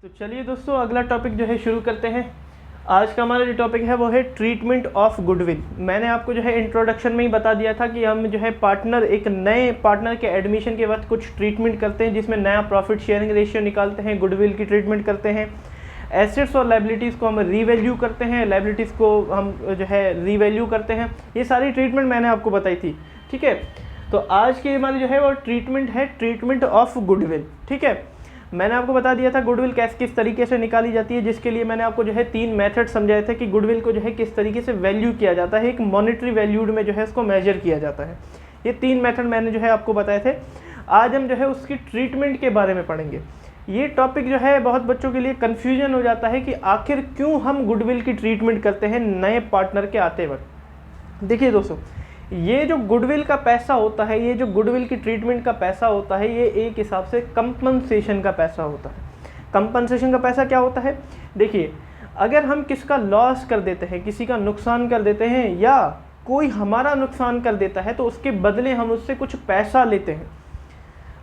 तो चलिए दोस्तों, अगला टॉपिक जो है शुरू करते हैं। आज का हमारा जो टॉपिक है वो है ट्रीटमेंट ऑफ गुडविल। मैंने आपको जो है इंट्रोडक्शन में ही बता दिया था कि हम जो है एक नए पार्टनर के एडमिशन के वक्त कुछ ट्रीटमेंट करते हैं, जिसमें नया प्रॉफिट शेयरिंग रेशियो निकालते हैं, गुडविल की ट्रीटमेंट करते हैं, एसेट्स और लाइबिलिटीज़ को हम रीवैल्यू करते हैं, लाइबिलिटीज़ को हम जो है रीवैल्यू करते हैं। ये सारी ट्रीटमेंट मैंने आपको बताई थी, ठीक है। तो आज की हमारी जो है वो ट्रीटमेंट है ट्रीटमेंट ऑफ गुडविल, ठीक है। मैंने आपको बता दिया था गुडविल किस तरीके से निकाली जाती है, जिसके लिए मैंने आपको जो है 3 मेथड समझाए थे कि गुडविल को जो है किस तरीके से वैल्यू किया जाता है, एक मॉनेटरी वैल्यूड में जो है इसको मेजर किया जाता है। ये 3 मेथड मैंने जो है आपको बताए थे। आज हम जो है उसकी ट्रीटमेंट के बारे में पढ़ेंगे। ये टॉपिक जो है बहुत बच्चों के लिए कन्फ्यूजन हो जाता है कि आखिर क्यों हम गुडविल की ट्रीटमेंट करते हैं नए पार्टनर के आते वक्त। देखिए दोस्तों, ये जो गुडविल का पैसा होता है, ये जो गुडविल की ट्रीटमेंट का पैसा होता है, ये एक हिसाब से कंपनसेशन का पैसा होता है। कंपनसेशन का पैसा क्या होता है? देखिए, अगर हम किसका लॉस कर देते हैं, किसी का नुकसान कर देते हैं या कोई हमारा नुकसान कर देता है, तो उसके बदले हम उससे कुछ पैसा लेते हैं।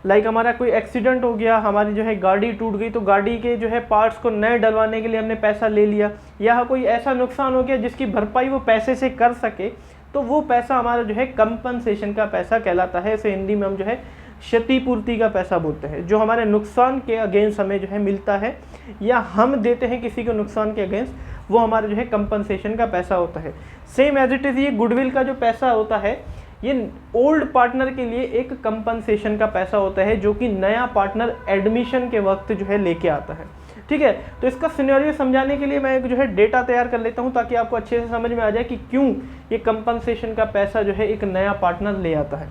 लाइक हमारा कोई एक्सीडेंट हो गया, हमारी जो है गाड़ी टूट गई, तो गाड़ी के जो है पार्ट्स को नए डलवाने के लिए हमने पैसा ले लिया, या कोई ऐसा नुकसान हो गया जिसकी भरपाई वो पैसे से कर सके, तो वो पैसा हमारा जो है कंपनसेशन का पैसा कहलाता है। इसे हिंदी में हम जो है क्षतिपूर्ति का पैसा बोलते हैं, जो हमारे नुकसान के अगेंस्ट हमें जो है मिलता है या हम देते हैं किसी को नुकसान के अगेंस्ट, वो हमारा जो है कंपनसेशन का पैसा होता है। सेम एज इट इज़ ये गुडविल का जो पैसा होता है, ये ओल्ड पार्टनर के लिए एक कंपनसेशन का पैसा होता है, जो कि नया पार्टनर एडमिशन के वक्त जो है लेके आता है, ठीक है। तो इसका सिनेरियो समझाने के लिए मैं जो है डेटा तैयार कर लेता हूं, ताकि आपको अच्छे से समझ में आ जाए कि क्यों ये कंपनसेशन का पैसा जो है एक नया पार्टनर ले आता है।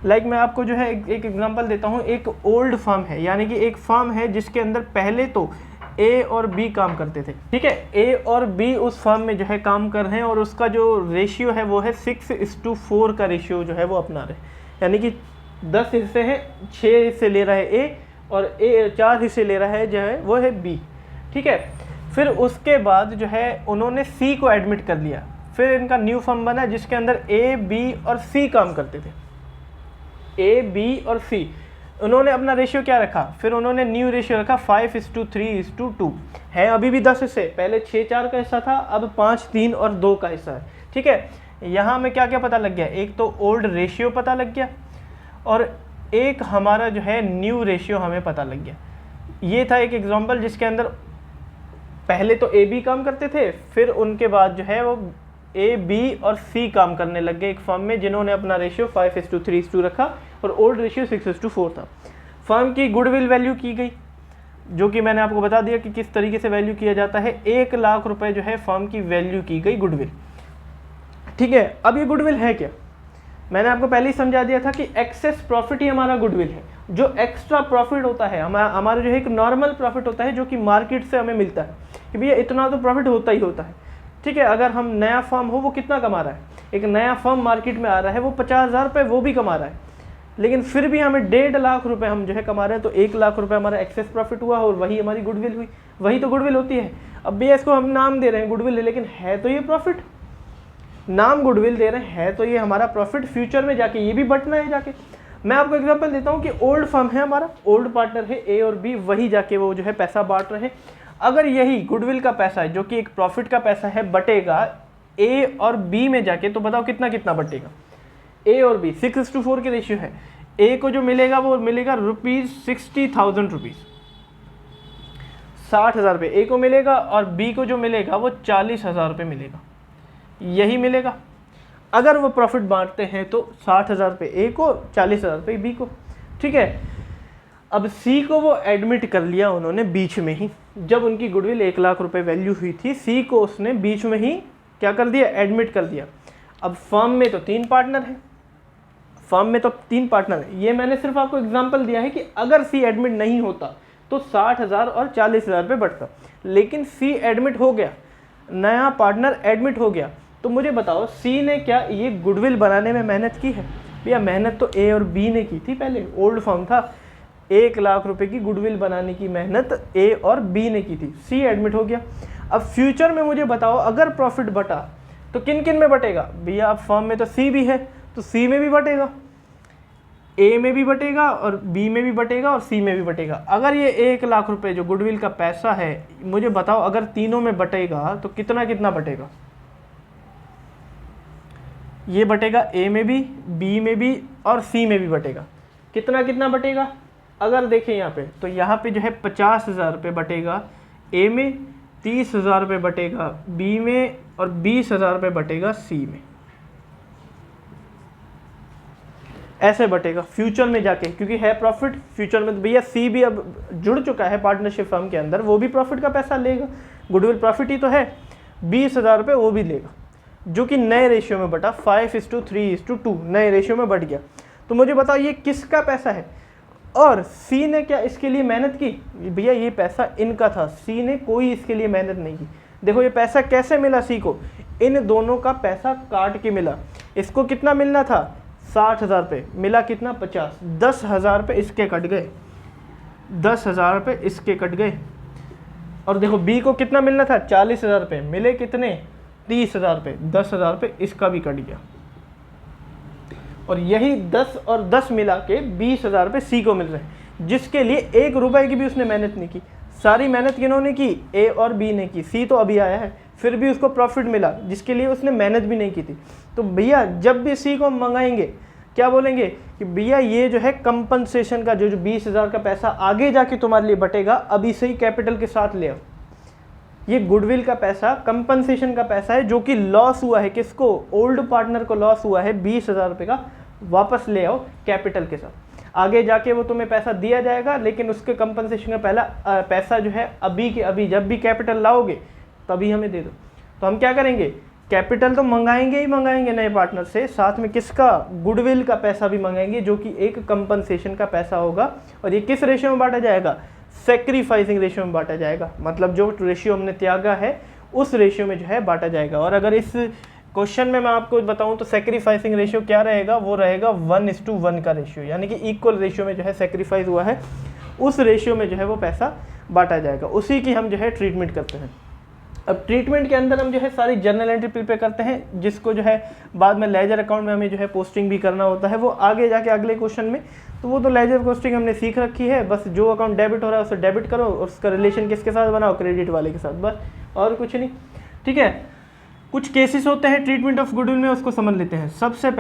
लाइक मैं आपको जो है एक एग्जांपल देता हूं। एक ओल्ड फर्म है, यानी कि एक फर्म है जिसके अंदर पहले तो ए और बी काम करते थे, ठीक है। ए और बी उस फर्म में जो है काम कर रहे हैं, और उसका जो रेशियो है वो है 6:4 का रेशियो जो है वो अपना रहे, यानी कि 10 हिस्से हैं, 6 हिस्से ले रहा है ए और 4 हिस्से ले रहा है जो है वो है बी, ठीक है। फिर उसके बाद जो है उन्होंने सी को एडमिट कर लिया। फिर इनका न्यू फर्म बना जिसके अंदर ए, बी और सी काम करते थे। ए, बी और सी, उन्होंने अपना रेशियो क्या रखा? फिर उन्होंने न्यू रेशियो रखा 5:3:2 है। अभी भी 10 हिस्से, पहले 6-4 का हिस्सा था, अब 5-3 और 2 का हिस्सा है, ठीक है। यहाँ में क्या क्या पता लग गया? एक तो ओल्ड रेशियो पता लग गया, और एक हमारा जो है न्यू रेशियो हमें पता लग गया। ये था एक एग्जांपल जिसके अंदर पहले तो ए बी काम करते थे, फिर उनके बाद जो है वो ए बी और सी काम करने लग गए एक फर्म में, जिन्होंने अपना रेशियो 5:3:2 रखा, और ओल्ड रेशियो 6:4 था। फर्म की गुडविल वैल्यू की गई, जो कि मैंने आपको बता दिया कि किस तरीके से वैल्यू किया जाता है। 1 लाख रुपए जो है फर्म की वैल्यू की गई गुडविल, ठीक है। अब ये गुडविल है क्या? मैंने आपको पहले ही समझा दिया था कि एक्सेस प्रॉफिट ही हमारा गुडविल है। जो एक्स्ट्रा प्रॉफिट होता है हमारा जो है एक नॉर्मल प्रॉफिट होता है, जो कि मार्केट से हमें मिलता है कि भैया इतना तो प्रॉफिट होता ही होता है, ठीक है। अगर हम नया फर्म हो, वो कितना कमा रहा है? एक नया फर्म मार्केट में आ रहा है, वो 50,000 रुपये वो भी कमा रहा है, लेकिन फिर भी हमें 1.5 लाख रुपए हम जो है कमा रहे हैं, तो 1 लाख रुपए हमारा एक्सेस प्रॉफिट हुआ, और वही हमारी गुडविल हुई। वही तो गुडविल होती है। अब भैया इसको हम नाम दे रहे हैं गुडविल, लेकिन है तो ये प्रॉफिट, नाम गुडविल दे रहे हैं, तो ये हमारा प्रॉफिट फ्यूचर में जाके ये भी बटना है जाके। मैं आपको एग्जांपल देता हूँ कि ओल्ड फर्म है, हमारा ओल्ड पार्टनर है ए और बी, वही जाके वो जो है पैसा बांट रहे हैं। अगर यही गुडविल का पैसा है, जो कि एक प्रॉफिट का पैसा है, बटेगा ए और बी में जाके, तो बताओ कितना कितना बटेगा? ए और बी 6:4 के रेशियो है। ए को जो मिलेगा वो मिलेगा ₹60,000, 60,000 रुपये ए को मिलेगा, और बी को जो मिलेगा वो 40,000 रुपये मिलेगा, यही मिलेगा। अगर वो प्रॉफिट बांटते हैं तो 60,000 रुपये ए को, 40,000 रुपये बी को, ठीक है। अब सी को वो एडमिट कर लिया उन्होंने बीच में ही, जब उनकी गुडविल 1 लाख रुपए वैल्यू हुई थी, सी को उसने बीच में ही क्या कर दिया? एडमिट कर दिया। अब फर्म में तो 3 पार्टनर हैं, फर्म में तो 3 पार्टनर है। ये मैंने सिर्फ आपको एग्जांपल दिया है कि अगर सी एडमिट नहीं होता तो 60,000 और 40,000 रुपये बढ़ता, लेकिन सी एडमिट हो गया, नया पार्टनर एडमिट हो गया, तो मुझे बताओ सी ने क्या ये गुडविल बनाने में मेहनत की है? भैया मेहनत तो ए और बी ने की थी। पहले ओल्ड फर्म था, 1 लाख रुपए की गुडविल बनाने की मेहनत ए और बी ने की थी, सी एडमिट हो गया। अब फ्यूचर में मुझे बताओ, अगर प्रॉफिट बटा तो किन किन में बटेगा? भैया अब फर्म में तो सी भी है, तो सी में भी बटेगा, ए में भी बटेगा और बी में भी बटेगा और सी में भी बटेगा। अगर ये 1 लाख रुपए जो गुडविल का पैसा है, मुझे बताओ अगर तीनों में बटेगा तो कितना कितना बटेगा? ये बटेगा ए में भी, बी में भी और सी में भी बटेगा। कितना कितना बटेगा? अगर देखें यहाँ पे, तो यहाँ पे जो है 50,000 रुपये बटेगा ए में, 30,000 रुपये बटेगा बी में और 20,000 रुपये बटेगा सी में। ऐसे बटेगा फ्यूचर में जाके, क्योंकि है प्रॉफिट फ्यूचर में। तो भैया सी भी अब जुड़ चुका है पार्टनरशिप फर्म के अंदर, वो भी प्रॉफिट का पैसा लेगा, गुडविल प्रॉफिट ही तो है। 20,000 रुपये वो भी लेगा, जो कि नए रेशियो में बटा, 5:3:2 नए रेशियो में बढ़ गया। तो मुझे बताओ ये किसका पैसा है? और सी ने क्या इसके लिए मेहनत की? भैया ये पैसा इनका था, सी ने कोई इसके लिए मेहनत नहीं की। देखो ये पैसा कैसे मिला सी को, इन दोनों का पैसा काट के मिला। इसको कितना मिलना था? 60,000 रुपये, मिला कितना? 50। 10,000 रुपये इसके कट गए, 10,000 रुपये इसके कट गए। और देखो बी को कितना मिलना था? 40,000 रुपये, मिले कितने? 30,000 रुपये, 10,000 रुपये इसका भी कट गया। और यही 10 और 10 मिला के 20,000 रुपये सी को मिल रहे हैं, जिसके लिए 1 रुपए की भी उसने मेहनत नहीं की। सारी मेहनत किन्होंने की? ए और बी ने की। सी तो अभी आया है, फिर भी उसको प्रॉफिट मिला, जिसके लिए उसने मेहनत भी नहीं की थी। तो भैया जब भी सी को हम मंगाएंगे, क्या बोलेंगे कि भैया ये जो है कंपनसेशन का जो 20,000 का पैसा आगे जाके तुम्हारे लिए बटेगा, अभी से ही कैपिटल के साथ ले आओ। ये गुडविल का पैसा कंपनसेशन का पैसा है, जो कि लॉस हुआ है। किसको? ओल्ड पार्टनर को लॉस हुआ है 20,000 रुपये का, वापस ले आओ कैपिटल के साथ। आगे जाके वो तुम्हें पैसा दिया जाएगा, लेकिन उसके कंपनसेशन का पहला पैसा जो है अभी के अभी, जब भी कैपिटल लाओगे तभी हमें दे दो। तो हम क्या करेंगे? कैपिटल तो मंगाएंगे ही मंगाएंगे नए पार्टनर से, साथ में किसका? गुडविल का पैसा भी मंगाएंगे, जो कि एक कंपनसेशन का पैसा होगा। और ये किस रेशियो में बांटा जाएगा? सेक्रीफाइसिंग रेशियो में बांटा जाएगा। मतलब जो रेशियो हमने त्यागा है उस रेशियो में जो है बांटा जाएगा। और अगर इस क्वेश्चन में मैं आपको बताऊं तो सेक्रीफाइसिंग रेशियो क्या रहेगा? वो रहेगा 1:1 का रेशियो, यानी कि इक्वल रेशियो में जो है सेक्रीफाइस हुआ है, उस रेशियो में जो है वो पैसा बांटा जाएगा। उसी की हम जो है ट्रीटमेंट करते हैं। अब ट्रीटमेंट के अंदर हम जो है सारी जर्नल एंट्री प्रिपेयर करते हैं, जिसको जो है बाद में लेजर अकाउंट में हमें जो है पोस्टिंग भी करना होता है, वो आगे जाके अगले क्वेश्चन में। तो वो तो लेजर पोस्टिंग हमने सीख रखी है, बस जो अकाउंट डेबिट हो रहा है उसे डेबिट करो और उसका रिलेशन किसके साथ बनाओ? क्रेडिट वाले के साथ, बस और कुछ नहीं। ठीक है, कुछ केसेस होते हैं ट्रीटमेंट ऑफ गुडविल में, उसको समझ लेते हैं। सबसे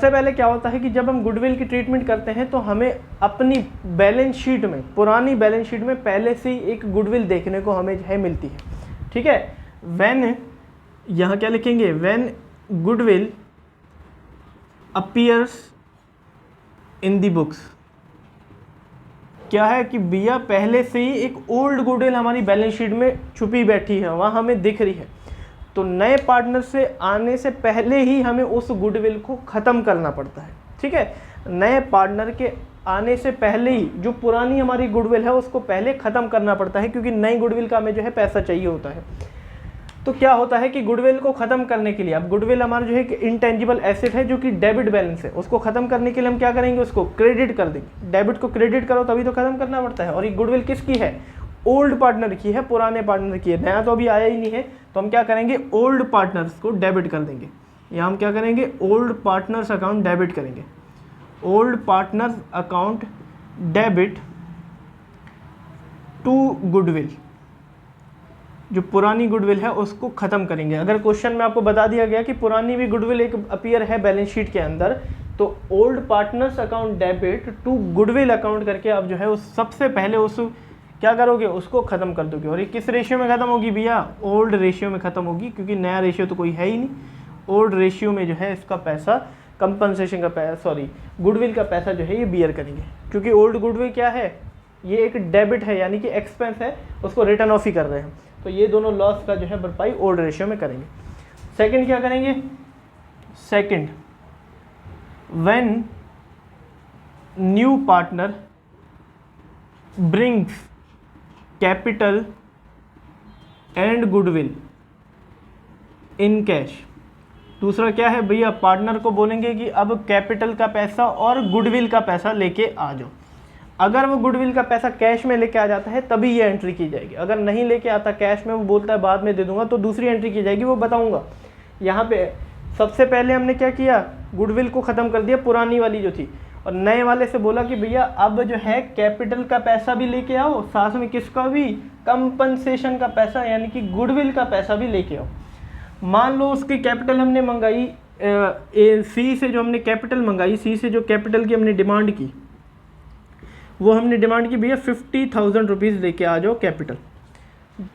पहले क्या होता है कि जब हम गुडविल की ट्रीटमेंट करते हैं तो हमें अपनी बैलेंस शीट में, पुरानी बैलेंस शीट में पहले से ही एक गुडविल देखने को हमें जो है मिलती है। ठीक है, व्हेन, यहाँ क्या लिखेंगे? When goodwill appears in the books. क्या है कि भैया पहले से ही एक ओल्ड गुडविल हमारी बैलेंस शीट में छुपी बैठी है, वहाँ हमें दिख रही है। तो नए पार्टनर से आने से पहले ही हमें उस गुडविल को ख़त्म करना पड़ता है। ठीक है, नए पार्टनर के आने से पहले ही जो पुरानी हमारी गुडविल है उसको पहले ख़त्म करना पड़ता है, क्योंकि नई गुडविल का हमें जो है पैसा चाहिए होता है। तो क्या होता है कि गुडविल को ख़त्म करने के लिए, अब गुडविल हमारा जो है कि इंटेंजिबल एसेट है, जो कि डेबिट बैलेंस है, उसको ख़त्म करने के लिए हम क्या करेंगे? उसको क्रेडिट कर देंगे। डेबिट को क्रेडिट करो तभी तो ख़त्म करना पड़ता है। और ये गुडविल किसकी है? ओल्ड पार्टनर की है, पुराने पार्टनर की है, नया तो अभी आया ही नहीं है। तो हम क्या करेंगे? ओल्ड पार्टनर्स को डेबिट कर देंगे, या हम क्या करेंगे? ओल्ड पार्टनर्स अकाउंट डेबिट करेंगे। Old partners account debit to goodwill, जो पुरानी गुडविल है उसको ख़त्म करेंगे। अगर क्वेश्चन में आपको बता दिया गया कि पुरानी भी गुडविल एक अपीयर है बैलेंस शीट के अंदर, तो old partners account debit to goodwill account करके आप जो है उस सबसे पहले उस क्या करोगे? उसको ख़त्म कर दोगे। और ये किस रेशियो में ख़त्म होगी भैया? ओल्ड रेशियो में ख़त्म होगी, क्योंकि नया रेशियो तो कोई है ही नहीं। ओल्ड रेशियो में जो है इसका पैसा, कंपनसेशन का पैसा, सॉरी गुडविल का पैसा जो है ये बियर करेंगे। क्योंकि ओल्ड गुडविल क्या है? ये एक डेबिट है, यानी कि एक्सपेंस है, उसको रिटर्न ऑफ ही कर रहे हैं। तो ये दोनों लॉस का जो है भरपाई ओल्ड रेशियो में करेंगे। सेकंड क्या करेंगे? Second, when new partner brings capital and goodwill in cash. दूसरा क्या है भैया? पार्टनर को बोलेंगे कि अब कैपिटल का पैसा और गुडविल का पैसा लेके आ जाओ। अगर वो गुडविल का पैसा कैश में लेके आ जाता है तभी ये एंट्री की जाएगी। अगर नहीं लेके आता कैश में, वो बोलता है बाद में दे दूंगा, तो दूसरी एंट्री की जाएगी, वो बताऊंगा। यहाँ पे सबसे पहले हमने क्या किया? गुडविल को ख़त्म कर दिया, पुरानी वाली जो थी, और नए वाले से बोला कि भैया अब जो है कैपिटल का पैसा भी लेके आओ, साथ में किसका भी, कंपनसेशन का पैसा यानी कि गुडविल का पैसा भी लेके आओ। मान लो उसकी कैपिटल हमने मंगाई, सी से जो हमने कैपिटल मंगाई, सी से जो कैपिटल की हमने डिमांड की, वो हमने डिमांड की भैया 50,000 रुपीज़ लेके आ जाओ कैपिटल,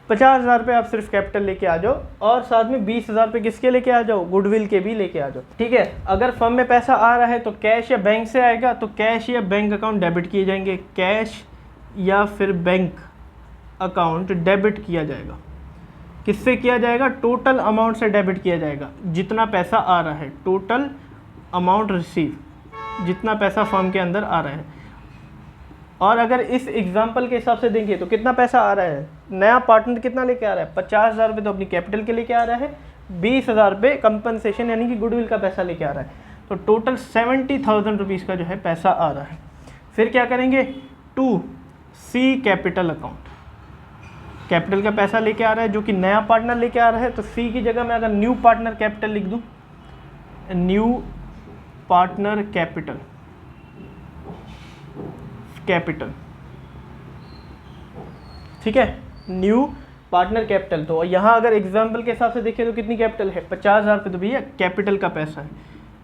50,000 रुपये आप सिर्फ कैपिटल लेके आ जाओ, और साथ में 20,000 रुपये किसके लेके आ जाओ, गुडविल के भी लेके आ जाओ। ठीक है, अगर फर्म में पैसा आ रहा है तो कैश या बैंक से आएगा, तो कैश या बैंक अकाउंट डेबिट किए जाएंगे, कैश या फिर बैंक अकाउंट डेबिट किया जाएगा। किससे किया जाएगा, टोटल अमाउंट से डेबिट किया जाएगा, जितना पैसा आ रहा है, टोटल अमाउंट रिसीव, जितना पैसा फर्म के अंदर आ रहा है। और अगर इस एग्जाम्पल के हिसाब से देंगे तो कितना पैसा आ रहा है, नया पार्टनर कितना लेके आ रहा है, 50,000 रुपये तो अपनी कैपिटल के लेके आ रहा है, 20,000 रुपये कंपनसेशन यानी कि गुडविल का पैसा लेके आ रहा है, तो टोटल 70,000 रुपीज़ का जो है पैसा आ रहा है। फिर क्या करेंगे, to C capital account, capital का पैसा लेके आ रहा है जो कि नया पार्टनर लेके आ रहा है, तो सी की जगह मैं अगर न्यू पार्टनर कैपिटल लिख दूँ, न्यू पार्टनर कैपिटल, ठीक है, न्यू पार्टनर कैपिटल। तो यहाँ अगर एग्जाम्पल के हिसाब से देखें तो कितनी कैपिटल है, 50,000 रुपये, तो भैया कैपिटल का पैसा है,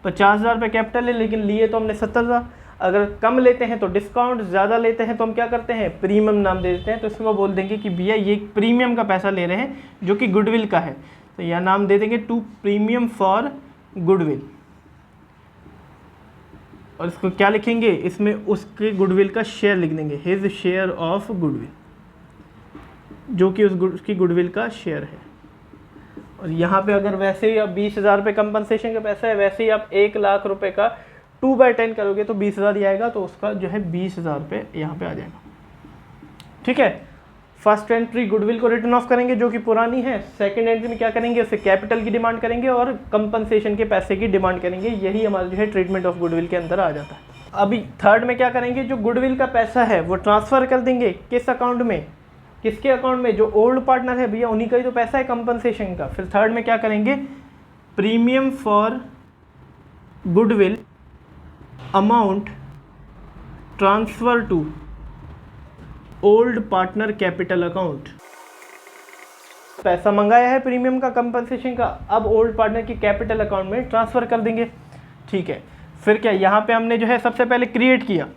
50,000 रुपये कैपिटल है, लेकिन लिए तो हमने 70,000। अगर कम लेते हैं तो डिस्काउंट, ज़्यादा लेते हैं तो हम क्या करते हैं, प्रीमियम नाम दे देते हैं, तो इसको बोल देंगे कि भैया ये प्रीमियम का पैसा ले रहे हैं जो कि गुडविल का है, तो यह नाम दे देंगे टू प्रीमियम फॉर गुडविल। और इसको क्या लिखेंगे, इसमें उसके गुडविल का शेयर लिख देंगे, हिज शेयर ऑफ गुडविल, जो कि उसकी गुडविल का शेयर है। और यहाँ पे अगर वैसे ही आप 20,000 रुपये कंपनसेशन का पैसा है, वैसे ही आप 1,00,000 रुपये का 2/10 करोगे तो 20,000 ही आएगा, तो उसका जो है 20,000 रुपये यहाँ पे आ जाएगा। ठीक है, फर्स्ट एंट्री गुडविल को रिटर्न ऑफ करेंगे जो कि पुरानी है, सेकंड एंट्री में क्या करेंगे, उससे कैपिटल की डिमांड करेंगे और कंपनसेशन के पैसे की डिमांड करेंगे। यही हमारा जो है ट्रीटमेंट ऑफ गुडविल के अंदर आ जाता है। अभी थर्ड में क्या करेंगे, जो गुडविल का पैसा है वो ट्रांसफ़र कर देंगे किस अकाउंट में, किसके अकाउंट में, जो ओल्ड पार्टनर है भैया उन्हीं का ही तो पैसा है कंपनसेशन का। फिर थर्ड में क्या करेंगे, premium for goodwill amount transfer to old partner capital account. पैसा मंगाया है प्रीमियम का कंपनसेशन का, अब ओल्ड पार्टनर की कैपिटल अकाउंट में ट्रांसफ़र कर देंगे। ठीक है, फिर क्या, यहाँ पे हमने जो है सबसे पहले क्रिएट किया,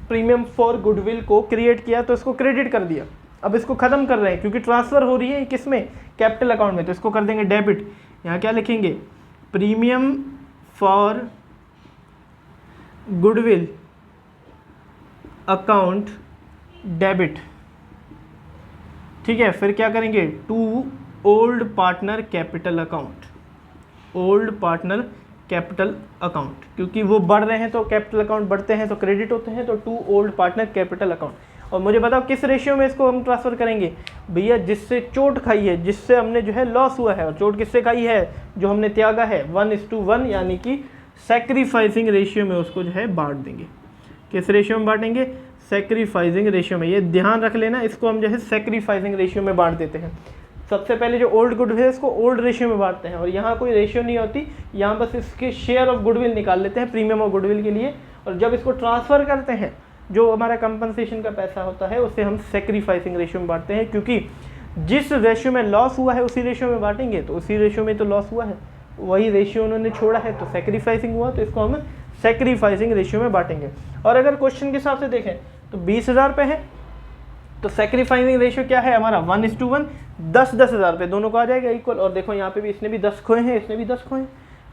प्रीमियम फॉर गुडविल को क्रिएट किया, तो इसको क्रेडिट कर दिया। अब इसको ख़त्म कर रहे हैं क्योंकि ट्रांसफ़र हो रही है किस में, कैपिटल अकाउंट में, तो इसको कर देंगे डेबिट। यहाँ क्या लिखेंगे, premium for goodwill account debit. ठीक है, फिर क्या करेंगे, to old partner capital account, old partner capital account, क्योंकि वो बढ़ रहे हैं तो कैपिटल अकाउंट बढ़ते हैं तो क्रेडिट होते हैं, तो to old partner capital account. और मुझे बताओ किस रेशियो में इसको हम ट्रांसफ़र करेंगे, भैया जिससे चोट खाई है, जिससे हमने जो है लॉस हुआ है, और चोट किससे खाई है, जो हमने त्यागा है, 1:1 यानी कि सैक्रिफाइसिंग रेशियो में उसको जो है बांट देंगे। किस रेशियो में बांटेंगे, सैक्रिफाइसिंग रेशियो में। ये ध्यान रख लेना, इसको हम जो है सैक्रिफाइसिंग रेशियो में बांट देते हैं। सबसे पहले जो ओल्ड गुडविल है इसको ओल्ड रेशियो में बांटते हैं, और यहाँ कोई रेशियो नहीं होती, यहाँ बस इसके शेयर ऑफ गुडविल निकाल लेते हैं प्रीमियम और गुडविल के लिए, और जब इसको ट्रांसफ़र करते हैं जो हमारा कंपनसेशन का पैसा होता है उसे हम सैक्रिफाइसिंग रेशियो में बांटते हैं, क्योंकि जिस रेशियो में लॉस हुआ है उसी रेशियो में बांटेंगे, तो उसी रेशियो में तो लॉस हुआ है, वही रेशियो उन्होंने छोड़ा है तो सैक्रिफाइसिंग हुआ, तो इसको हम सैक्रिफाइसिंग रेशियो में बांटेंगे। और अगर क्वेश्चन के हिसाब से देखें तो 20,000 रुपये है, तो सैक्रिफाइसिंग रेशियो क्या है हमारा, 1:1, 10,000 रुपये दोनों को आ जाएगा इक्वल। और देखो यहाँ पे भी इसने भी 10 खोए हैं, इसने भी 10 खोए हैं,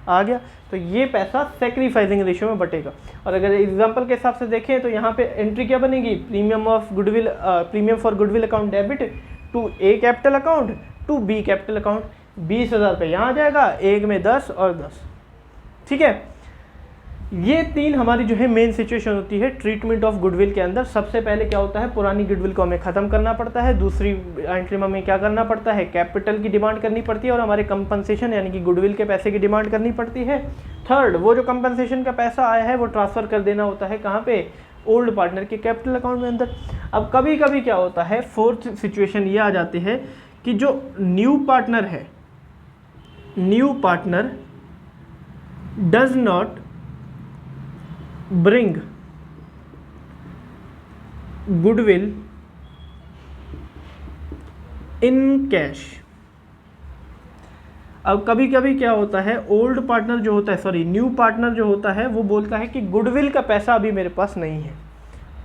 आ गया, तो ये पैसा सैक्रिफाइसिंग रेशियो में बटेगा। और अगर एग्जांपल के हिसाब से देखें तो यहाँ पे एंट्री क्या बनेगी, premium of goodwill, premium for goodwill account debit to A capital account to B capital account. 20,000 रुपये यहाँ आ जाएगा, एक में 10 और 10। ठीक है, ये तीन हमारी जो है मेन सिचुएशन होती है ट्रीटमेंट ऑफ गुडविल के अंदर। सबसे पहले क्या होता है, पुरानी गुडविल को हमें ख़त्म करना पड़ता है, दूसरी एंट्री में हमें क्या करना पड़ता है, कैपिटल की डिमांड करनी पड़ती है और हमारे कंपनसेशन यानी कि गुडविल के पैसे की डिमांड करनी पड़ती है। थर्ड, वो जो कंपनसेशन का पैसा आया है वो ट्रांसफ़र कर देना होता है कहाँ पे, ओल्ड पार्टनर के कैपिटल अकाउंट में अंदर। अब कभी कभी क्या होता है, फोर्थ सिचुएशन ये आ जाती है कि जो न्यू पार्टनर है, new partner does not bring goodwill in cash. अब कभी कभी क्या होता है, ओल्ड पार्टनर जो होता है, सॉरी न्यू पार्टनर जो होता है, वो बोलता है कि गुडविल का पैसा अभी मेरे पास नहीं है,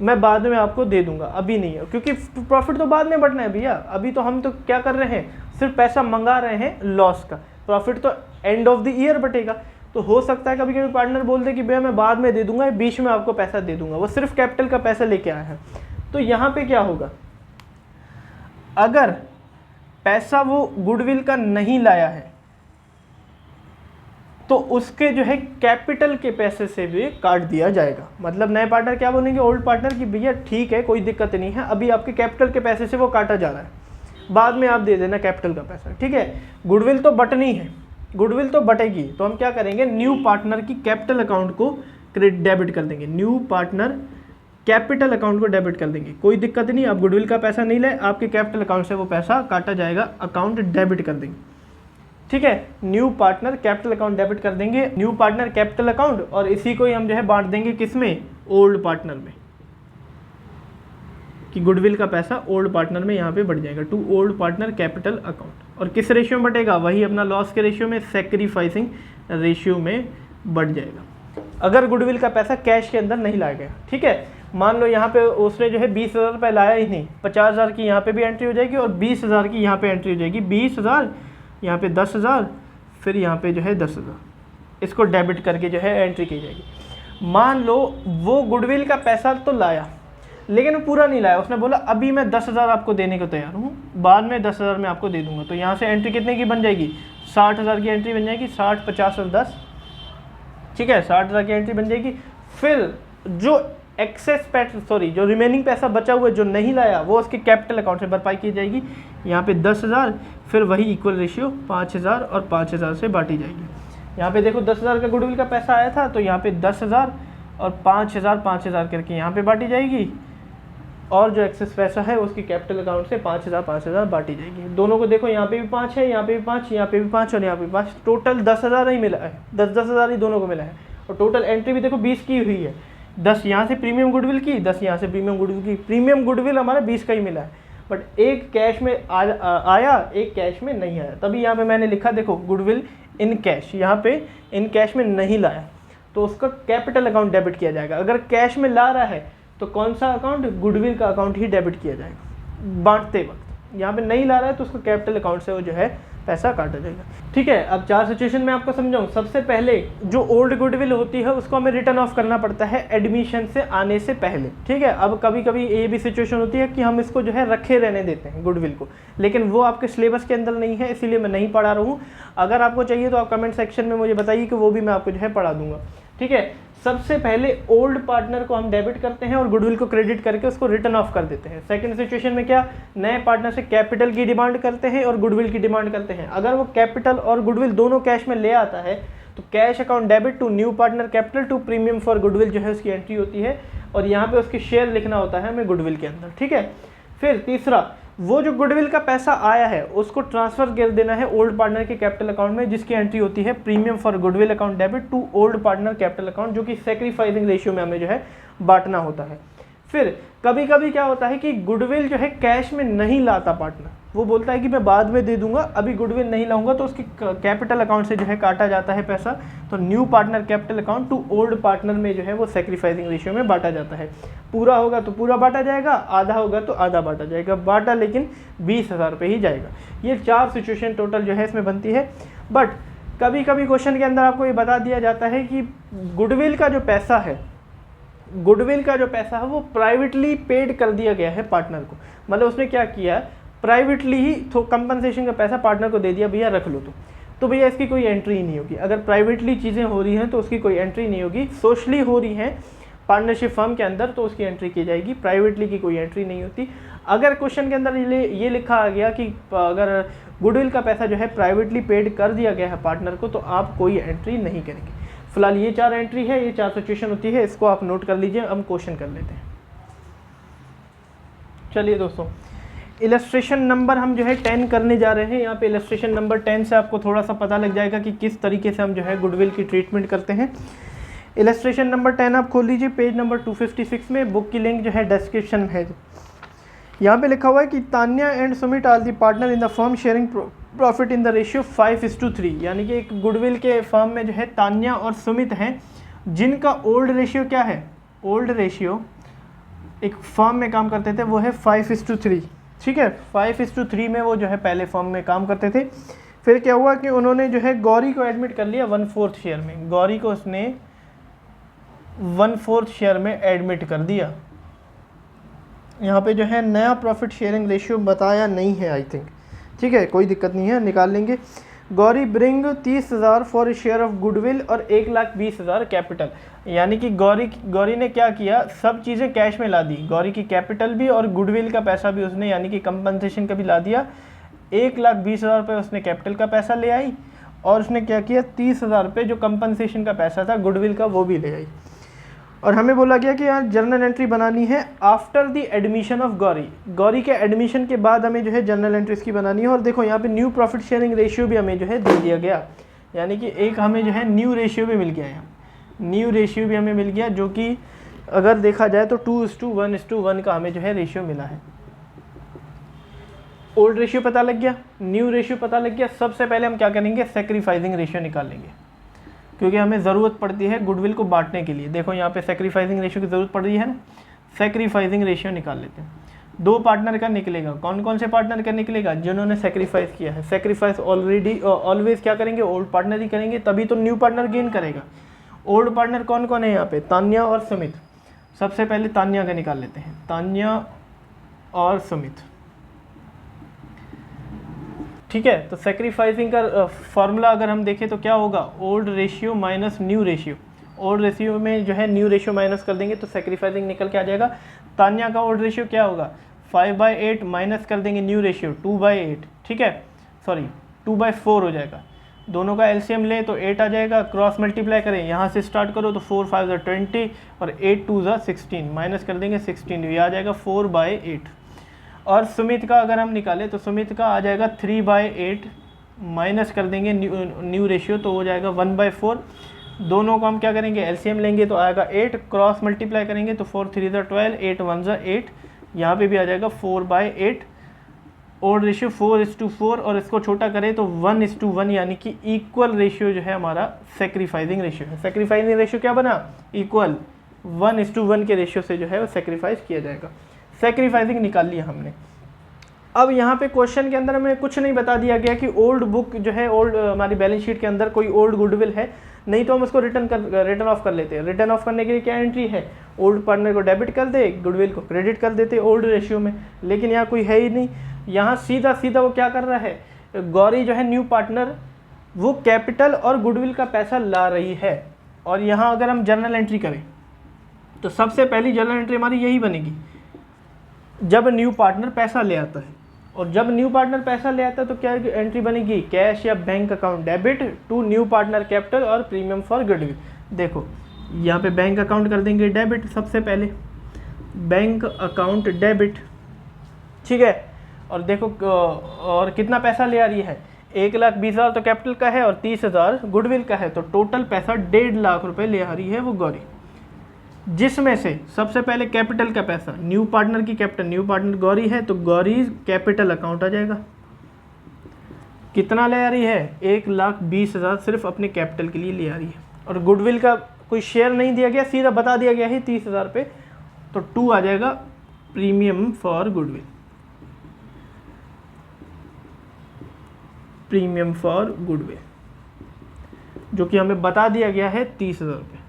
मैं बाद में आपको दे दूंगा, अभी नहीं है, क्योंकि प्रॉफिट तो बाद में बढ़ना है भैया। अभी तो हम तो क्या कर रहे हैं, सिर्फ पैसा मंगा रहे हैं लॉस का, प्रॉफिट तो एंड ऑफ द ईयर बटेगा। तो हो सकता है कभी कभी पार्टनर बोल दे कि भैया मैं बाद में दे दूंगा, बीच में आपको पैसा दे दूंगा, वो सिर्फ कैपिटल का पैसा लेके आया है। तो यहाँ पे क्या होगा, अगर पैसा वो गुडविल का नहीं लाया है तो उसके जो है कैपिटल के पैसे से भी काट दिया जाएगा। मतलब नए पार्टनर क्या बोलेंगे ओल्ड पार्टनर की भैया ठीक है कोई दिक्कत नहीं है, अभी आपके कैपिटल के पैसे से वो काटा जा रहा है, बाद में आप दे देना कैपिटल का पैसा, ठीक है। गुडविल तो बटनी है, गुडविल तो बटेगी, तो हम क्या करेंगे, न्यू पार्टनर की कैपिटल अकाउंट को डेबिट कर देंगे, न्यू पार्टनर कैपिटल अकाउंट को डेबिट कर देंगे। कोई दिक्कत नहीं, आप गुडविल का पैसा नहीं लाए, आपके कैपिटल अकाउंट से वो पैसा काटा जाएगा, अकाउंट डेबिट कर देंगे, ठीक है। New partner capital account debit कर देंगे, न्यू पार्टनर कैपिटल अकाउंट, और इसी को ही हम जो है बांट देंगे किसमें, ओल्ड पार्टनर में, कि गुडविल का पैसा ओल्ड पार्टनर में यहाँ पे बढ़ जाएगा, to old partner capital account. और किस रेशियो में बढ़ेगा, वही अपना लॉस के रेशियो में, सैक्रिफाइसिंग रेशियो में बढ़ जाएगा, अगर गुडविल का पैसा कैश के अंदर नहीं लाया गया, ठीक है। मान लो यहाँ पे उसने जो है 20,000 रुपये लाया ही नहीं, 50,000 की यहाँ पे भी एंट्री हो जाएगी और 20,000 की यहाँ पे एंट्री हो जाएगी, 20,000 यहाँ पे 10,000, फिर यहाँ पे जो है 10,000, इसको डेबिट करके जो है एंट्री की जाएगी। मान लो वो गुडविल का पैसा तो लाया लेकिन वो पूरा नहीं लाया, उसने बोला अभी मैं 10,000 आपको देने को तैयार हूँ, बाद में 10,000 मैं आपको दे दूंगा। तो यहाँ से एंट्री कितने की बन जाएगी, 60,000 की एंट्री बन जाएगी, 60, 50 और 10, ठीक है, 60,000 की एंट्री बन जाएगी। फिर जो एक्सेस सॉरी जो रिमेनिंग पैसा बचा हुआ है जो नहीं लाया, वो उसके कैपिटल अकाउंट से भरपाई की जाएगी, यहाँ पे 10,000, फिर वही इक्वल रेशियो 5,000 और 5,000 से बांटी जाएगी। यहाँ पे देखो 10,000 का गुडविल का पैसा आया था, तो यहाँ पे 10,000 और 5,000 5,000 करके यहाँ पे बांटी जाएगी, और जो एक्सेस पैसा है उसकी कैपिटल अकाउंट से 5,000 5,000 बांटी जाएगी। दोनों को देखो, यहाँ पे भी 5 है, यहाँ पे भी 5, यहाँ पे भी 5 और यहाँ पे भी 5, टोटल 10,000 ही मिला है, 10,000 ही दोनों को मिला है। और टोटल एंट्री भी देखो 20 की हुई है, 10 यहाँ से प्रीमियम गुडविल की, 10 यहाँ से प्रीमियम गुडविल की, प्रीमियम गुडविल हमारा 20 का ही मिला है, बट एक कैश में आया, एक कैश में नहीं आया। तभी यहाँ पे मैंने लिखा देखो गुडविल इन कैश, यहाँ पे इन कैश में नहीं लाया तो उसका कैपिटल अकाउंट डेबिट किया जाएगा। अगर कैश में ला रहा है तो कौन सा अकाउंट, गुडविल का अकाउंट ही डेबिट किया जाएगा बांटते वक्त। यहाँ पे नहीं ला रहा है तो उसको कैपिटल अकाउंट से वो जो है पैसा काटा जाएगा, ठीक है। अब 4 सिचुएशन में आपको समझाऊं। सबसे पहले जो ओल्ड गुडविल होती है उसको हमें रिटर्न ऑफ करना पड़ता है एडमिशन से आने से पहले, ठीक है। अब कभी कभी ये भी सिचुएशन होती है कि हम इसको जो है रखे रहने देते हैं गुडविल को, लेकिन वो आपके सिलेबस के अंदर नहीं है, इसीलिए मैं नहीं पढ़ा रहा हूँ। अगर आपको चाहिए तो आप कमेंट सेक्शन में मुझे बताइए कि वो भी मैं आपको जो है पढ़ा दूंगा, ठीक है। सबसे पहले ओल्ड पार्टनर को हम डेबिट करते हैं और गुडविल को क्रेडिट करके उसको रिटर्न ऑफ कर देते हैं। सेकंड सिचुएशन में क्या, नए पार्टनर से कैपिटल की डिमांड करते हैं और गुडविल की डिमांड करते हैं। अगर वो कैपिटल और गुडविल दोनों कैश में ले आता है तो cash account debit to new partner capital to premium for goodwill जो है उसकी एंट्री होती है, और यहाँ पे उसकी शेयर लिखना होता है हमें गुडविल के अंदर, ठीक है। फिर तीसरा, वो जो गुडविल का पैसा आया है उसको ट्रांसफर कर देना है ओल्ड पार्टनर के कैपिटल अकाउंट में, जिसकी एंट्री होती है premium for goodwill account debit to old partner capital account, जो कि सैक्रिफाइसिंग रेशियो में हमें जो है बांटना होता है। फिर कभी कभी क्या होता है कि गुडविल जो है कैश में नहीं लाता पार्टनर, वो बोलता है कि मैं बाद में दे दूंगा, अभी गुडविल नहीं लाऊंगा, तो उसके कैपिटल अकाउंट से जो है काटा जाता है पैसा। तो new partner capital account to old partner में जो है वो सैक्रिफाइसिंग रेशियो में बांटा जाता है। पूरा होगा तो पूरा बांटा जाएगा, आधा होगा तो आधा बांटा जाएगा, बांटा लेकिन 20,000 रुपये ही जाएगा। ये 4 सिचुएशन टोटल जो है इसमें बनती है। बट कभी कभी क्वेश्चन के अंदर आपको ये बता दिया जाता है कि गुडविल का जो पैसा है, गुडविल का जो पैसा है वो प्राइवेटली पेड कर दिया गया है पार्टनर को। मतलब उसने क्या किया, प्राइवेटली ही तो कंपनसेशन का पैसा पार्टनर को दे दिया, भैया रख लो। तो भैया इसकी कोई एंट्री नहीं होगी। अगर प्राइवेटली चीज़ें हो रही हैं तो उसकी कोई एंट्री नहीं होगी। सोशली हो रही हैं पार्टनरशिप फर्म के अंदर तो उसकी एंट्री की जाएगी, प्राइवेटली की कोई एंट्री नहीं होती। अगर क्वेश्चन के अंदर ये लिखा आ गया कि अगर गुडविल का पैसा जो है प्राइवेटली पेड कर दिया गया है पार्टनर को, तो आप कोई एंट्री नहीं करेंगे। फिलहाल ये 4 एंट्री है, ये 4 सिचुएशन होती है, इसको आप नोट कर लीजिए। हम क्वेश्चन कर लेते हैं। चलिए दोस्तों, इलस्ट्रेशन नंबर हम जो है 10 करने जा रहे हैं। यहाँ पे इलस्ट्रेशन नंबर 10 से आपको थोड़ा सा पता लग जाएगा कि किस तरीके से हम जो है गुडविल की ट्रीटमेंट करते हैं। इलस्ट्रेशन नंबर 10 आप खोल लीजिए पेज नंबर 256 में, बुक की लिंक जो है डिस्क्रिप्शन में है। यहाँ पे लिखा हुआ है कि Tanya and Sumit are the partner in the firm sharing profit in the ratio 5:3, यानी कि एक गुडविल के फर्म में जो है तान्या और सुमित हैं, जिनका ओल्ड रेशियो क्या है, ओल्ड रेशियो एक फर्म में काम करते थे वो है 5:3, ठीक है। 5:3 में वो जो है पहले फर्म में काम करते थे। फिर क्या हुआ कि उन्होंने जो है गौरी को एडमिट कर लिया 1/4 शेयर में, गौरी को उसने 1/4 शेयर में एडमिट कर दिया। यहाँ पे जो है नया प्रॉफिट शेयरिंग रेशियो बताया नहीं है आई थिंक, ठीक है, कोई दिक्कत नहीं है, निकाल लेंगे। Gauri bring 30,000 for share of goodwill और 1,20,000 कैपिटल, यानी कि गौरी ने क्या किया, सब चीज़ें कैश में ला दी, गौरी की कैपिटल भी और गुडविल का पैसा भी उसने यानी कि कंपनसेशन का भी ला दिया। 1,20,000 रुपये उसने कैपिटल का पैसा ले आई और उसने क्या किया 30,000 रुपये जो कंपनसेशन का पैसा था गुडविल का वो भी ले आई। और हमें बोला गया कि यार जर्नल एंट्री बनानी है after the admission of Gauri, Gauri के एडमिशन के बाद हमें जो है जर्नल एंट्रीज की बनानी है। और देखो यहाँ पे न्यू प्रॉफिट शेयरिंग रेशियो भी हमें जो है दे दिया गया, यानी कि एक हमें जो है न्यू रेशियो भी मिल गया, यहाँ न्यू रेशियो भी हमें मिल गया, जो कि अगर देखा जाए तो 2:1:1 का हमें जो है रेशियो मिला है। ओल्ड रेशियो पता लग गया, न्यू रेशियो पता लग गया। सबसे पहले हम क्या करेंगे, सेक्रीफाइसिंग रेशियो निकालेंगे, क्योंकि हमें ज़रूरत पड़ती है गुडविल को बांटने के लिए। देखो यहाँ पे सेक्रीफाइसिंग रेशियो की ज़रूरत पड़ रही है ना, सेक्रीफाइसिंग रेशियो निकाल लेते हैं। 2 पार्टनर का निकलेगा, कौन कौन से पार्टनर का निकलेगा, जिन्होंने सेक्रीफाइस किया है। सेक्रीफाइस ऑलवेज क्या करेंगे, ओल्ड पार्टनर ही करेंगे, तभी तो न्यू पार्टनर गेन करेगा। ओल्ड पार्टनर कौन कौन है यहाँ पे, तान्या और सुमित। सबसे पहले तान्या का निकाल लेते हैं, तान्या और सुमित, ठीक है। तो सेक्रीफाइसिंग का फॉर्मूला अगर हम देखें तो क्या होगा, old ratio minus new ratio. Old ratio में जो है न्यू रेशियो माइनस कर देंगे तो सेक्रीफाइसिंग निकल के आ जाएगा। तान्या का ओल्ड रेशियो क्या होगा, 5/8 माइनस कर देंगे न्यू रेशियो 2/8, ठीक है, सॉरी 2/4 हो जाएगा। दोनों का एलसीएम ले तो 8 आ जाएगा, क्रॉस मल्टीप्लाई करें यहाँ से स्टार्ट करो तो 4 5 20 और 8 2 16, माइनस कर देंगे 16, ये आ जाएगा 4/8। और सुमित का अगर हम निकालें तो सुमित का आ जाएगा 3/8, माइनस कर देंगे न्यू रेशियो तो हो जाएगा 1/4। दोनों को हम क्या करेंगे, एलसीएम लेंगे तो आएगा 8, क्रॉस मल्टीप्लाई करेंगे तो 4 3 12, 8 1 8, यहाँ पे भी आ जाएगा 4/8। ओल्ड रेशियो 4:4 और इसको छोटा करें तो 1:1, यानी कि इक्वल रेशियो जो है हमारा सेक्रीफाइसिंग रेशियो है। सेक्रीफाइसिंग रेशियो क्या बना, इक्वल 1:1 के रेशियो से जो है वो सेक्रीफाइस किया जाएगा। सेक्रीफाइसिंग निकाल लिया हमने। अब यहाँ पे क्वेश्चन के अंदर हमें कुछ नहीं बता दिया गया कि ओल्ड बुक जो है ओल्ड हमारी बैलेंस शीट के अंदर कोई ओल्ड गुडविल है, नहीं तो हम उसको रिटर्न ऑफ कर लेते हैं। रिटर्न ऑफ करने के लिए क्या एंट्री है, ओल्ड पार्टनर को डेबिट कर दे, गुडविल को क्रेडिट कर देते ओल्ड रेशियो में, लेकिन यहाँ कोई है ही नहीं। यहाँ सीधा सीधा वो क्या कर रहा है, गौरी जो है न्यू पार्टनर, वो कैपिटल और गुडविल का पैसा ला रही है। और यहाँ अगर हम जर्नल एंट्री करें तो सबसे पहली जर्नल एंट्री हमारी यही बनेगी, जब न्यू पार्टनर पैसा ले आता है। और जब न्यू पार्टनर पैसा ले आता है तो क्या एंट्री बनेगी, कैश या bank account debit to new partner capital और प्रीमियम फॉर गुडविल। देखो यहाँ पे बैंक अकाउंट कर देंगे डेबिट, सबसे पहले बैंक अकाउंट डेबिट, ठीक है। और देखो और कितना पैसा ले आ रही है, 1,20,000 तो कैपिटल का है और 30,000 गुडविल का है, तो टोटल पैसा 1.5 लाख रुपए ले आ रही है वो गौरी। जिसमें से सबसे पहले कैपिटल का पैसा, न्यू पार्टनर की कैपिटल, न्यू पार्टनर गौरी है तो गौरी कैपिटल अकाउंट आ जाएगा। कितना ले आ रही है, 1,20,000 सिर्फ अपने कैपिटल के लिए ले आ रही है। और गुडविल का कोई शेयर नहीं दिया गया, सीधा बता दिया गया है 30,000 पे, तो 2 आ जाएगा premium for goodwill, premium for goodwill, जो कि हमें बता दिया गया है 30,000 रुपये।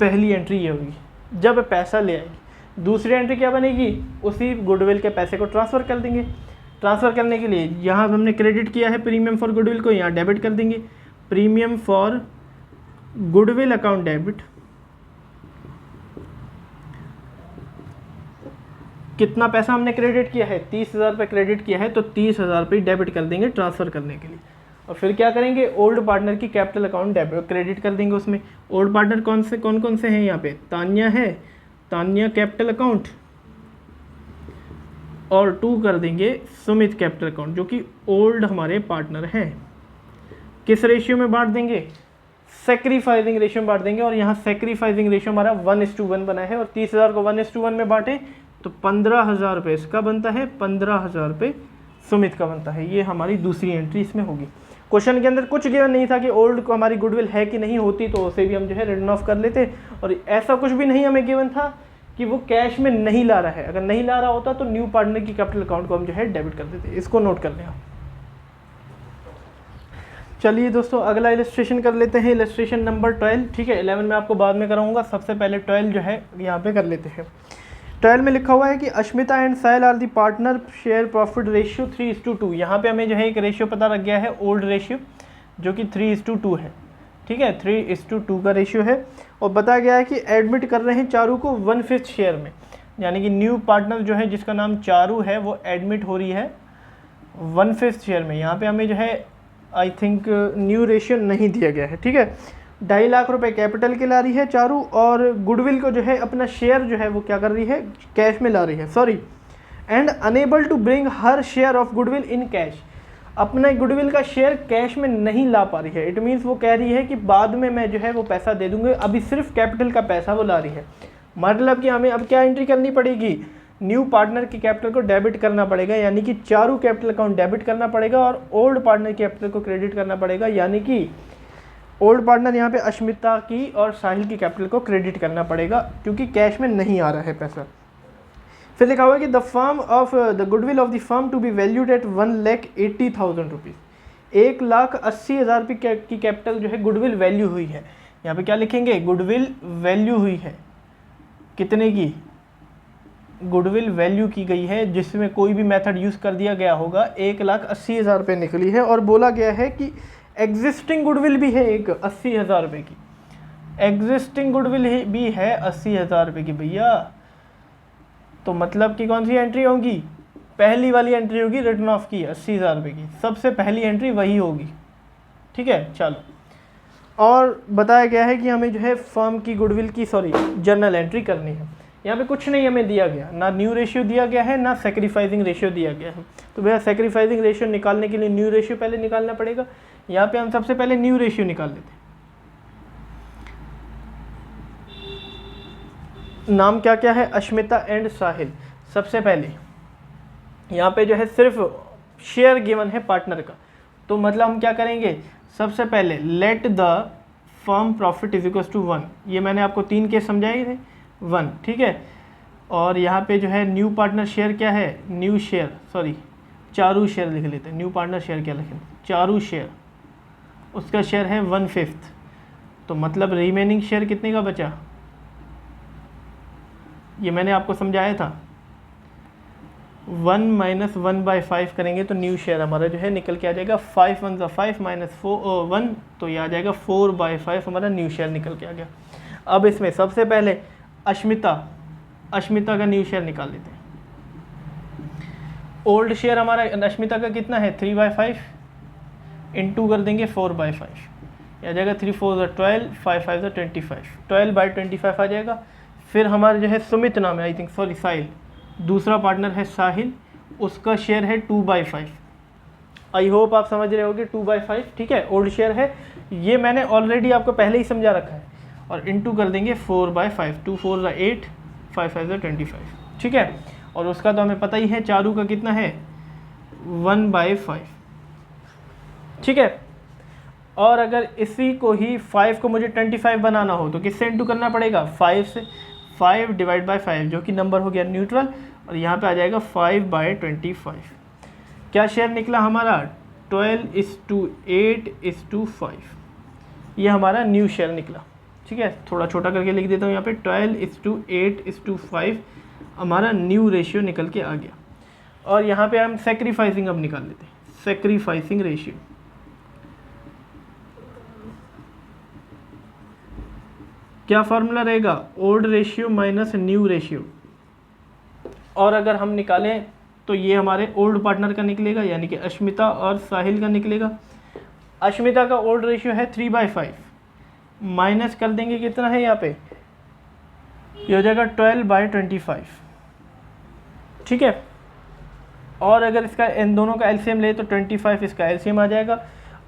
पहली एंट्री ये होगी जब पैसा ले आएगी। दूसरी एंट्री क्या बनेगी, उसी गुडविल के पैसे को ट्रांसफ़र कर देंगे। ट्रांसफ़र करने के लिए यहाँ हमने क्रेडिट किया है प्रीमियम फॉर गुडविल को, यहाँ डेबिट कर देंगे, premium for goodwill account debit. कितना पैसा हमने क्रेडिट किया है, 30,000 रुपये क्रेडिट किया है, तो 30,000 रुपये डेबिट कर देंगे ट्रांसफ़र करने के लिए। और फिर क्या करेंगे, ओल्ड पार्टनर की कैपिटल अकाउंट डेबिट क्रेडिट कर देंगे उसमें। ओल्ड पार्टनर कौन कौन से हैं यहाँ पे, तान्या है, तान्या कैपिटल अकाउंट, और 2 कर देंगे सुमित कैपिटल अकाउंट जो कि ओल्ड हमारे पार्टनर हैं। किस रेशियो में बांट देंगे? सेक्रीफाइसिंग रेशियो में बांट देंगे। और यहाँ सेक्रीफाइसिंग रेशियो हमारा 1:1 बना है और 30,000 को 1:1 में बांटे तो 15,000 रुपये इसका बनता है, 15,000 रुपये सुमित का बनता है। ये हमारी दूसरी एंट्री इसमें होगी। क्वेश्चन के अंदर कुछ गिवन नहीं था कि ओल्ड को हमारी गुडविल है कि नहीं, होती तो उसे भी हम जो है रिटर्न ऑफ कर लेते। और ऐसा कुछ भी नहीं हमें गिवन था कि वो कैश में नहीं ला रहा है। अगर नहीं ला रहा होता तो न्यू पार्टनर की कैपिटल अकाउंट को हम जो है डेबिट कर देते। इसको नोट कर लें आप। चलिए दोस्तों अगला इलस्ट्रेशन कर लेते हैं, इलस्ट्रेशन नंबर 12। ठीक है, 11 में आपको बाद में कराऊंगा, सबसे पहले 12 जो है यहाँ पे कर लेते हैं। 12 में लिखा हुआ है कि Ashmita and Sahil are the partner, share profit ratio 3:2। यहाँ पे हमें जो है एक रेशियो पता लग गया है, ओल्ड रेशियो, जो कि 3:2 है। ठीक है, 3:2 का रेशियो है। और बताया गया है कि एडमिट कर रहे हैं चारू को 1/5 शेयर में, यानी कि न्यू पार्टनर जो है जिसका नाम चारू है वो एडमिट हो रही है 1/5 शेयर में। यहाँ पे हमें जो है आई थिंक न्यू रेशियो नहीं दिया गया है। ठीक है, 2.5 लाख रुपए कैपिटल के ला रही है चारू और गुडविल को जो है अपना शेयर जो है वो क्या कर रही है, कैश में ला रही है, sorry, and enable to bring her share of goodwill in cash. अपने गुडविल का शेयर कैश में नहीं ला पा रही है। इट मीन्स वो कह रही है कि बाद में मैं जो है वो पैसा दे दूंगी, अभी सिर्फ कैपिटल का पैसा वो ला रही है। मतलब कि हमें अब क्या एंट्री करनी पड़ेगी, न्यू पार्टनर की कैपिटल को डेबिट करना पड़ेगा, यानी कि चारू कैपिटल अकाउंट डेबिट करना पड़ेगा और ओल्ड पार्टनर की कैपिटल को क्रेडिट करना पड़ेगा, यानी कि ओल्ड पार्टनर यहाँ पे अश्मिता की और साहिल की कैपिटल को क्रेडिट करना पड़ेगा क्योंकि कैश में नहीं आ रहा है पैसा। फिर लिखा हुआ है कि the firm of the goodwill of the firm to be valued at 1,80,000 rupees. 1,80,000 रुपये की कैपिटल जो है गुडविल वैल्यू हुई है। यहाँ पे क्या लिखेंगे, गुडविल वैल्यू हुई है, कितने की गुडविल वैल्यू की गई है, जिसमें कोई भी मेथड यूज़ कर दिया गया होगा, 1,80,000 रुपये निकली है। और बोला गया है कि एग्जिस्टिंग गुडविल भी है एक 80,000 रुपये की, एग्जिस्टिंग गुडविल भी है 80,000 रुपये की भैया। तो मतलब कि कौन सी एंट्री होगी, पहली वाली एंट्री होगी रिटर्न ऑफ की 80,000 रुपये की, सबसे पहली एंट्री वही होगी। ठीक है, चलो। और बताया गया है कि हमें जो है फर्म की गुडविल की जर्नल एंट्री करनी है। यहाँ पे कुछ नहीं हमें दिया गया, ना न्यू रेशियो दिया गया है ना सेक्रीफाइसिंग रेशियो दिया गया है। तो भैया सेक्रीफाइसिंग रेशियो निकालने के लिए न्यू रेशियो पहले निकालना पड़ेगा। यहाँ पे हम सबसे पहले न्यू रेशियो निकाल लेते हैं। नाम क्या क्या है, अश्मिता एंड साहिल। सबसे पहले यहाँ पे जो है सिर्फ शेयर गिवन है पार्टनर का, तो मतलब हम क्या करेंगे, सबसे पहले let the firm profit is equal to 1। ये मैंने आपको 3 केस समझाए थे, 1। ठीक है, और यहाँ पे जो है न्यू पार्टनर शेयर क्या है, न्यू शेयर चारू शेयर लिख लेते हैं। न्यू पार्टनर शेयर क्या लिखें, चारू शेयर, उसका शेयर है 1/5। तो मतलब रिमेनिंग शेयर कितने का बचा, ये मैंने आपको समझाया था, 1 - 1/5 करेंगे तो न्यू शेयर हमारा जो है निकल के आ जाएगा 5 × 1 = 5 - 1, तो ये आ जाएगा 4/5 हमारा न्यू शेयर निकल के आ गया। अब इसमें सबसे पहले अश्मिता का न्यू शेयर निकाल लेते हैं। ओल्ड शेयर हमारा अश्मिता का कितना है, 3/5 इंटू कर देंगे 4/5, आ जाएगा 3 × 4 = 12, 5 × 5 = 25, 12/25 आ जाएगा। फिर हमारा जो है सुमित नाम है, आई थिंक साहिल, दूसरा पार्टनर है साहिल, उसका शेयर है 2/5। आई होप आप समझ रहे होगे 2/5। ठीक है, ओल्ड शेयर है, ये मैंने ऑलरेडी आपको पहले ही समझा रखा है। और इंटू कर देंगे 4/5, 2 × 4 = 8, 5 × 5 = 25। ठीक है, और उसका तो हमें पता ही है चारू का कितना है, 1/5। ठीक है, और अगर इसी को ही 5 को मुझे 25 बनाना हो तो किससे इंटू करना पड़ेगा, 5 से। 5 / 5 जो कि नंबर हो गया न्यूट्रल, और यहाँ पे आ जाएगा 5/25। क्या शेयर निकला हमारा, 12:8:5, ये हमारा न्यू शेयर निकला। ठीक है, थोड़ा छोटा करके लिख देता हूँ यहाँ पे, 12:8:5 हमारा न्यू रेशियो निकल के आ गया। और यहाँ पे हम सेक्रीफाइसिंग अब निकाल लेते हैं, सेक्रीफाइसिंग रेशियो। क्या फार्मूला रहेगा, old ratio minus new ratio. और अगर हम निकालें तो ये हमारे ओल्ड पार्टनर का निकलेगा, यानी कि अश्मिता और साहिल का निकलेगा। अश्मिता का ओल्ड रेशियो है 3/5, माइनस कर देंगे कितना है यहाँ पे, ये हो जाएगा 12/25। ठीक है, और अगर इसका इन दोनों का एलसीएम ले तो 25 इसका एलसीएम आ जाएगा,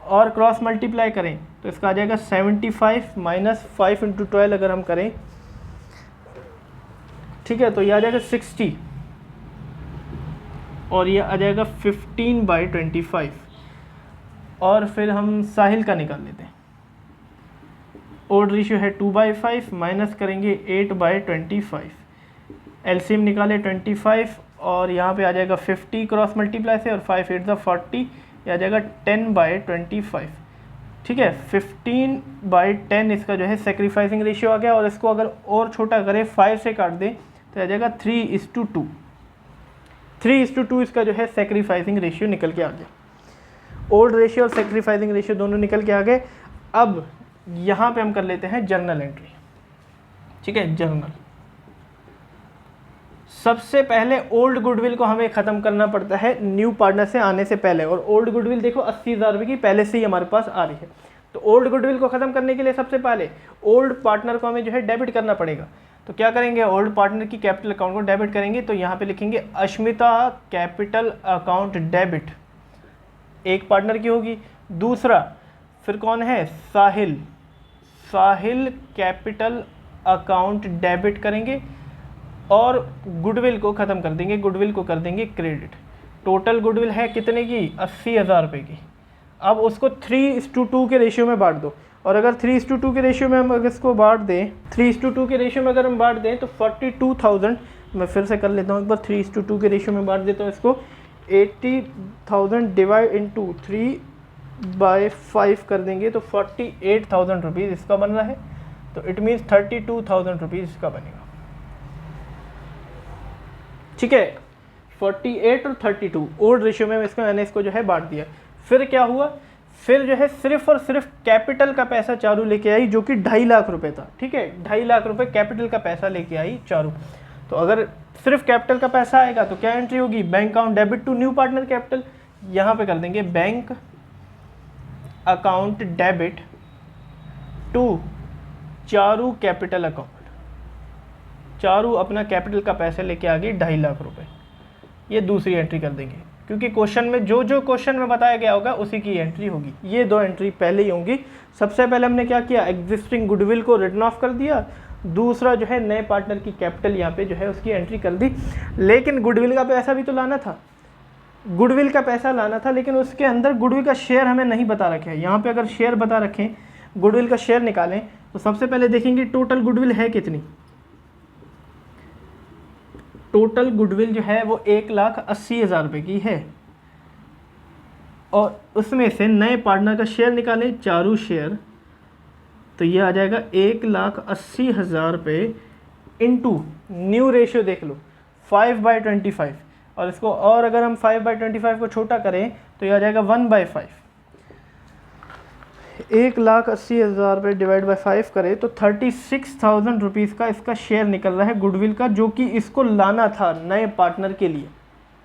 और क्रॉस मल्टीप्लाई करें तो इसका आ जाएगा 75 माइनस 5 इंटू 12 अगर हम करें, ठीक है, तो ये आ जाएगा 60 और ये आ जाएगा 15/25। और फिर हम साहिल का निकाल लेते हैं। ओड रेशियो है 2/5, माइनस करेंगे 8/25, एलसीएम निकाले 25 और यहाँ पे आ जाएगा 50 क्रॉस मल्टीप्लाई से, और 5 8 40, ये आ जाएगा 10/25, ठीक है। 15/10 इसका जो है सेक्रीफाइसिंग रेशियो आ गया। और इसको अगर और छोटा करें 5 से काट दें तो आ जाएगा 3:2। 3:2 इसका जो है सेक्रीफाइसिंग रेशियो निकल के आ गया। ओल्ड रेशियो और सेक्रीफाइसिंग रेशियो दोनों निकल के आ गए। अब यहाँ पे हम कर लेते हैं जर्नल एंट्री, ठीक है। जर्नल, सबसे पहले ओल्ड गुडविल को हमें ख़त्म करना पड़ता है न्यू पार्टनर से आने से पहले। और ओल्ड गुडविल देखो 80,000 रुपये की पहले से ही हमारे पास आ रही है। तो ओल्ड गुडविल को ख़त्म करने के लिए सबसे पहले ओल्ड पार्टनर को हमें जो है डेबिट करना पड़ेगा। तो क्या करेंगे, ओल्ड पार्टनर की कैपिटल अकाउंट को डेबिट करेंगे। तो यहाँ पे लिखेंगे अश्मिता कैपिटल अकाउंट डेबिट, एक पार्टनर की होगी। दूसरा फिर कौन है, साहिल, साहिल कैपिटल अकाउंट डेबिट करेंगे और गुडविल को ख़त्म कर देंगे, गुडविल को कर देंगे क्रेडिट। टोटल गुडविल है कितने की, 80,000 रुपये की। अब उसको 3:2 के रेशियो में बांट दो। और अगर 3:2 के रेशियो में हम अगर इसको बांट दें, 3:2 के रेशियो में अगर हम बांट दें तो 42,000, मैं फिर से कर लेता हूँ एक बार, 3:2 के रेशियो में बांट देता हूँ इसको, 80,000 डिवाइड इंटू 3/5 कर देंगे तो 48,000 रुपीज़ इसका बन रहा है। तो इट मीन्स 32,000 रुपीज़ इसका बनेगा, ठीक है। 48 और 32 ओल्ड रेशियो में मैंने इसको जो है बांट दिया। फिर क्या हुआ, फिर जो है सिर्फ और सिर्फ कैपिटल का पैसा चारू लेके आई जो कि 2.5 लाख रुपए था, ठीक है। 2.5 लाख रुपए कैपिटल का पैसा लेके आई चारू। तो अगर सिर्फ कैपिटल का पैसा आएगा तो क्या एंट्री होगी, bank account debit to new partner capital. यहाँ पे कर देंगे bank account debit to Charu capital account. Charu अपना कैपिटल का पैसे लेके आ गई 2.5 लाख रुपए। ये दूसरी एंट्री कर देंगे क्योंकि क्वेश्चन में जो क्वेश्चन में बताया गया होगा उसी की एंट्री होगी। ये दो एंट्री पहले ही होंगी। सबसे पहले हमने क्या किया, एग्जिस्टिंग गुडविल को रिटन ऑफ कर दिया। दूसरा जो है नए पार्टनर की कैपिटल यहाँ पे जो है उसकी एंट्री कर दी। लेकिन गुडविल का पैसा भी तो लाना था, गुडविल का पैसा लाना था, लेकिन उसके अंदर गुडविल का शेयर हमें नहीं बता रखे हैं। यहाँ पे अगर शेयर बता रखें, गुडविल का शेयर निकालें तो सबसे पहले देखेंगे टोटल गुडविल है कितनी। टोटल गुडविल जो है वो 1,80,000 रुपये की है और उसमें से नए पार्टनर का शेयर निकालें, चारू शेयर, तो ये आ जाएगा 1,80,000 रुपये इंटू न्यू रेशियो देख लो 5/25। और इसको और अगर हम 5/25 को छोटा करें तो ये आ जाएगा 1/5। 1,80,000 रुपये डिवाइड बाई 5 करें तो 36,000 रुपीज़ का इसका शेयर निकल रहा है गुडविल का, जो कि इसको लाना था नए पार्टनर के लिए,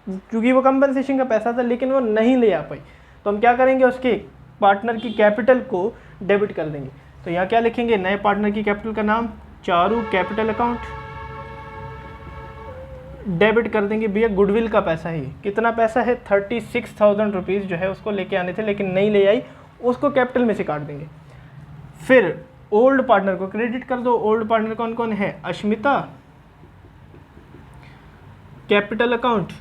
क्योंकि वो कंपनसेशन का पैसा था लेकिन वो नहीं ले आ पाई। तो हम क्या करेंगे, उसके पार्टनर की कैपिटल को डेबिट कर देंगे। तो यहाँ क्या लिखेंगे, नए पार्टनर की कैपिटल का नाम चारू कैपिटल अकाउंट, डेबिट कर देंगे भैया गुडविल का पैसा है। कितना पैसा है, 36,000 रुपीज़ जो है उसको लेके आने थे लेकिन नहीं ले आई, उसको कैपिटल में से काट देंगे। फिर ओल्ड पार्टनर को क्रेडिट कर दो। ओल्ड पार्टनर कौन कौन है, अश्मिता कैपिटल अकाउंट,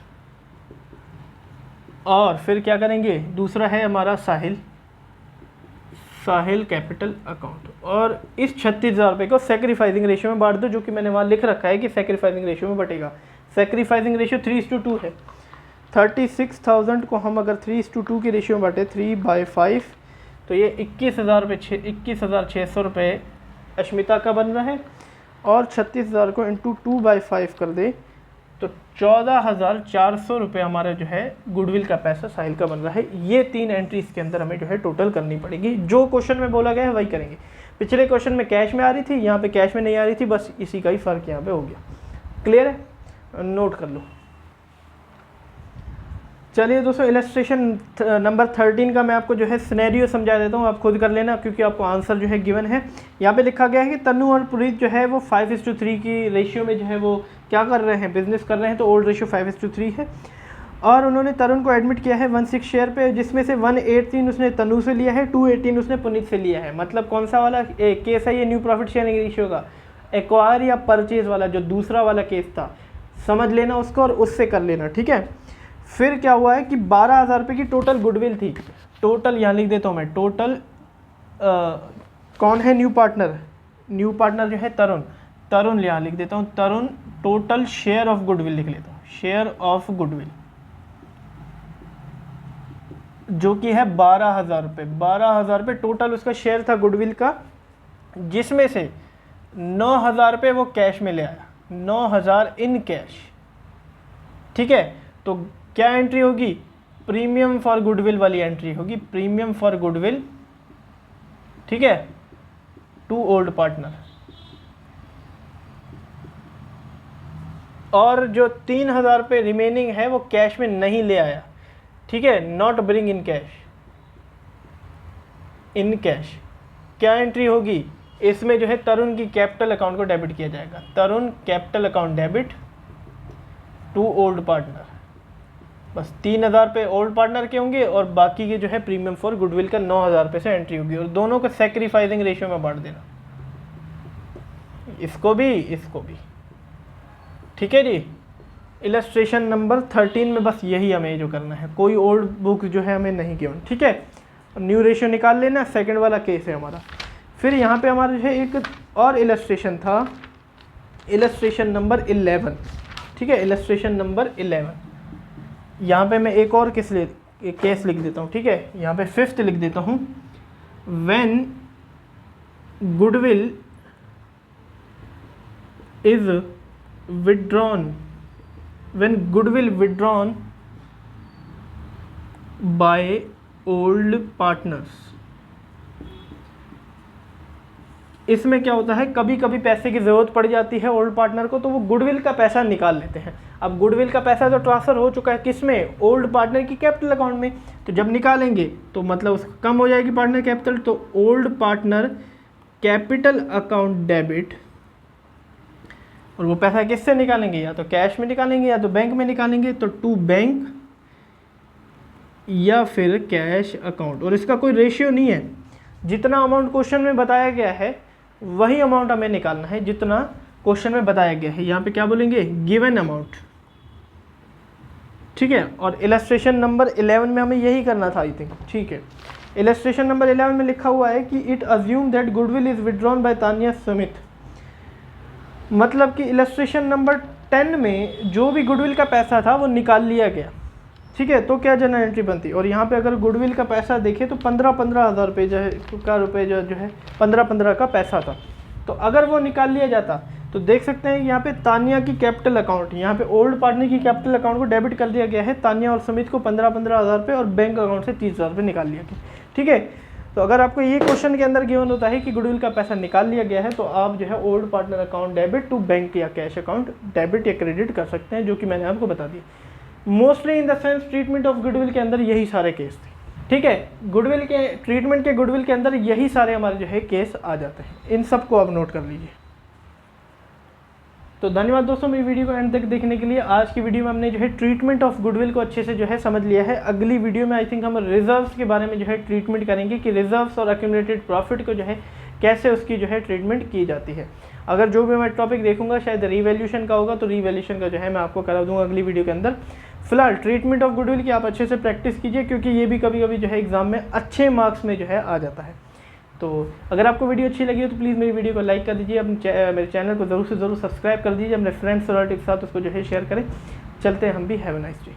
और फिर क्या करेंगे, दूसरा है हमारा साहिल, साहिल कैपिटल अकाउंट। और इस 36,000 रुपये को सेक्रीफाइसिंग रेशियो में बांट दो, जो कि मैंने वहाँ लिख रखा है कि सेक्रीफाइसिंग रेशियो में बटेगा। सेक्रीफाइसिंग रेशियो 3:2 है। 36,000 को हम अगर 3:2 के रेशियो में बांटे 3/5 तो ये 21,600 रुपये अश्मिता का बन रहा है। और 36,000 को इंटू 2/5 कर दे तो 14,400 रुपये हमारा जो है गुडविल का पैसा साहिल का बन रहा है। ये 3 एंट्रीज के अंदर हमें जो है टोटल करनी पड़ेगी। जो क्वेश्चन में बोला गया है वही करेंगे। पिछले क्वेश्चन में कैश में आ रही थी, यहाँ पे कैश में नहीं आ रही थी, बस इसी का ही फ़र्क यहाँ पे हो गया। क्लियर है, नोट कर लो। चलिए दोस्तों, इलस्ट्रेशन नंबर 13 का मैं आपको जो है सिनेरियो समझा देता हूँ, आप खुद कर लेना क्योंकि आपको आंसर जो है गिवन है। यहाँ पे लिखा गया है कि तन्नू और पुरीत जो है वो 5:3 की रेशियो में जो है वो क्या कर रहे हैं, बिजनेस कर रहे हैं। तो ओल्ड रेशियो 5:3 है। और उन्होंने तरुण को एडमिट किया है 16 शेयर पे, जिसमें से 118 उसने तनु से लिया है, 218 उसने पुनीत से लिया है। मतलब कौन सा वाला केस है ये न्यू प्रॉफिट शेयरिंग रेशियो का? एक्वायर या परचेज वाला, जो दूसरा वाला केस था, समझ लेना उसको और उससे कर लेना, ठीक है। फिर क्या हुआ है कि 12,000 रुपये की टोटल गुडविल थी। टोटल यहाँ लिख देता हूँ मैं, टोटल कौन है न्यू पार्टनर? न्यू पार्टनर जो है तरुण, तरुण यहाँ लिख देता हूँ, तरुण टोटल शेयर ऑफ गुडविल लिख लेता हूँ, शेयर ऑफ गुडविल, जो कि है 12,000 रुपये। 12,000 रुपये टोटल उसका शेयर था गुडविल का, जिसमें से 9,000 रुपये वो कैश में ले आया, 9,000 इन कैश, ठीक है। तो क्या एंट्री होगी? प्रीमियम फॉर गुडविल वाली एंट्री होगी, प्रीमियम फॉर गुडविल, ठीक है, टू ओल्ड पार्टनर। और जो 3,000 रुपये रिमेनिंग है वो कैश में नहीं ले आया, ठीक है, not bring in cash, in cash. क्या एंट्री होगी? इसमें जो है तरुण की कैपिटल अकाउंट को डेबिट किया जाएगा, Tarun capital account debit to old partner. बस 3,000 रुपये ओल्ड पार्टनर के होंगे और बाकी के जो है प्रीमियम फॉर गुडविल का 9,000 रुपये से एंट्री होगी, और दोनों को सैक्रिफाइसिंग रेशियो में बांट देना, इसको भी इसको भी, ठीक है जी। इलस्ट्रेशन नंबर 13 में बस यही हमें जो करना है, कोई ओल्ड बुक जो है हमें नहीं गिवन, ठीक है। न्यू रेशियो निकाल लेना, सेकंड वाला केस है हमारा। फिर यहाँ पे हमारा जो है एक और इलस्ट्रेशन था, इलस्ट्रेशन नंबर 11, ठीक है, इलस्ट्रेशन नंबर 11। यहाँ पे मैं एक और केस लिख देता हूँ, ठीक है, यहाँ पे 5th लिख देता हूँ। When goodwill is withdrawn, when goodwill withdrawn by old partners। इसमें क्या होता है, कभी कभी पैसे की ज़रूरत पड़ जाती है ओल्ड पार्टनर को, तो वो गुडविल का पैसा निकाल लेते हैं। अब गुडविल का पैसा तो ट्रांसफ़र हो चुका है किसमें? ओल्ड पार्टनर की कैपिटल अकाउंट में। तो जब निकालेंगे तो मतलब उसका कम हो जाएगी पार्टनर कैपिटल, तो old partner capital account debit, और वो पैसा किससे निकालेंगे? या तो कैश में निकालेंगे या तो बैंक में निकालेंगे, तो टू बैंक या फिर कैश अकाउंट। और इसका कोई रेशियो नहीं है, जितना अमाउंट क्वेश्चन में बताया गया है वही अमाउंट हमें निकालना है जितना क्वेश्चन में बताया गया है। यहाँ पे क्या बोलेंगे? गिवन अमाउंट, ठीक है। और इलस्ट्रेशन नंबर 11 में हमें यही करना था आई थिंक, ठीक है। इलस्ट्रेशन नंबर 11 में लिखा हुआ है कि it assume that goodwill is withdrawn bye Tania Sumit. मतलब कि इलस्ट्रेशन नंबर 10 में जो भी गुडविल का पैसा था वो निकाल लिया गया, ठीक है। तो क्या जनरल एंट्री बनती? और यहाँ पे अगर गुडविल का पैसा देखें तो 15,000 रुपये जो है जो है 15,000 का पैसा था। तो अगर वो निकाल लिया जाता तो देख सकते हैं यहाँ पे तानिया की कैपिटल अकाउंट, यहाँ पे ओल्ड पार्टनर की कैपिटल अकाउंट को डेबिट कर दिया गया है, तानिया और सुमित को 15,000 रुपये और बैंक अकाउंट से 30,000 रुपये निकाल लिया गया, ठीक है। तो अगर आपको ये क्वेश्चन के अंदर गिवन होता है कि गुडविल का पैसा निकाल लिया गया है, तो आप जो है old partner account debit to bank या कैश अकाउंट डेबिट या क्रेडिट कर सकते हैं, जो कि मैंने आपको बता दिया। Mostly in the sense treatment of goodwill के अंदर यही सारे केस थे, ठीक है। गुडविल के ट्रीटमेंट के गुडविल के अंदर यही सारे हमारे जो है केस आ जाते हैं, इन सब को आप नोट कर लीजिए। तो धन्यवाद दोस्तों मेरी वीडियो को एंड तक देखने के लिए। आज की वीडियो में हमने जो है ट्रीटमेंट ऑफ गुडविल को अच्छे से जो है समझ लिया है। अगली वीडियो में आई थिंक हम रिजर्व्स के बारे में जो है ट्रीटमेंट करेंगे कि रिजर्व्स और एक्यूमुलेटेड प्रॉफिट को जो है कैसे उसकी जो है ट्रीटमेंट की जाती है। अगर जो भी मैं टॉपिक देखूंगा शायद रीवैल्यूएशन का होगा, तो रीवैल्यूएशन का जो है मैं आपको करा दूंगा अगली वीडियो के अंदर। फिलहाल ट्रीटमेंट ऑफ गुडविल की आप अच्छे से प्रैक्टिस कीजिए, क्योंकि ये भी कभी कभी जो है एग्जाम में अच्छे मार्क्स में जो है आ जाता है। तो अगर आपको वीडियो अच्छी लगी हो तो प्लीज़ मेरी वीडियो को लाइक कर दीजिए, मेरे चैनल को ज़रूर से ज़रूर सब्सक्राइब कर दीजिए, अपने फ्रेंड्स और रिलेटिव के साथ उसको जो है शेयर करें। चलते हैं हम भी। Have a nice day.